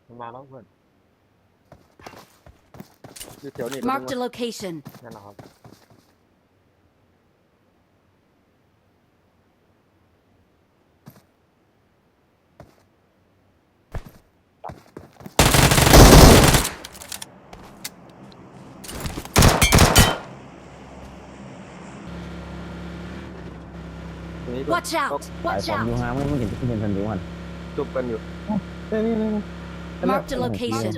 มันมาแล้วเพื่อนอยู่แถวนี้ Marked a location. นั่นแหละครับตรงนี้ก็ Watch out! สาย Watch ผมอยู่ out! ห่างไม่เห็นที่เป็นทันดูมัน จุบกันอยู่ นี่ Marked a location.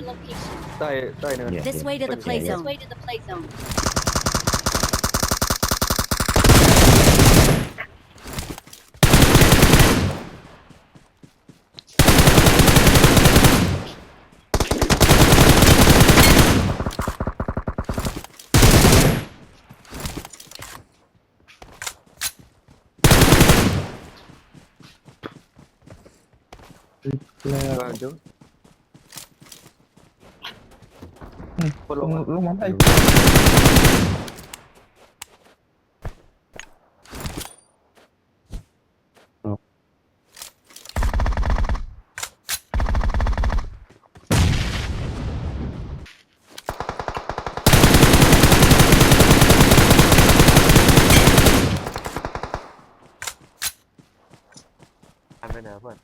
ใต้เนิน This way to the play Yeah. zone. Way to the play zone. ก็เดี๋ยวคนลง ลงมันไปอันไปไหนเพื่อน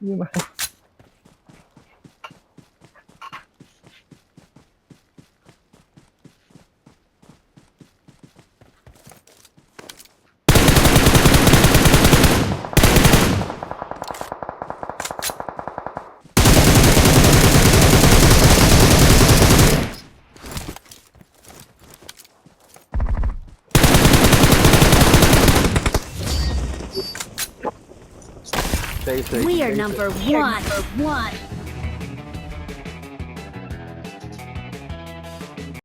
นี่มา เซย We are number one.